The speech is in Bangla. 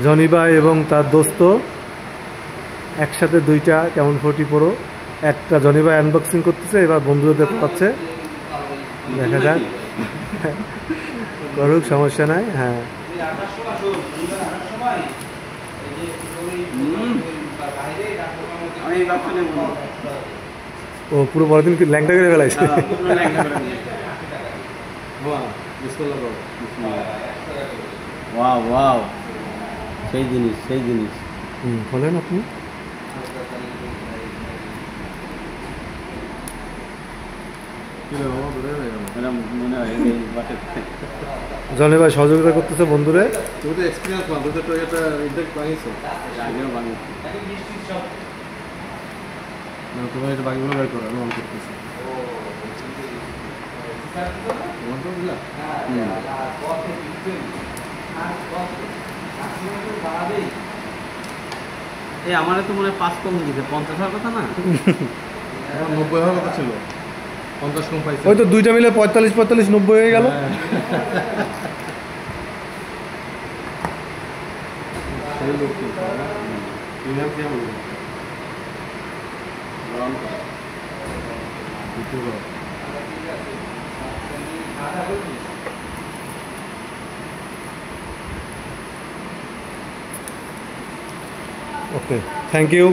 জনি ভাই এবং তার দোস্ত একসাথে দুইটা কেমন 40 প্রো, একটা জনি ভাই আনবক্সিং করতেছে, এবার বন্ধুদের পাচ্ছে, দেখা যাক করুক, সমস্যা নাই। হ্যাঁ ও পুরো বড়দিন ল্যাংটা করে ফেলাইছে। সেই জিনিস বলেন আপনি। জনি ভাই সহযোগিতা করতেছে বন্ধুরে। তোমার এটা বাকিগুলো বের করো, আমি অন করতেছি। এই আমারে তো মনে হয় 5 কম দিয়েছে, 50 হওয়ার কথা না, 90 হওয়ার কথা ছিল, 50 কম পাইছে। ওই তো দুইটা মিলে 45 90 হয়ে গেল। Okay, thank you.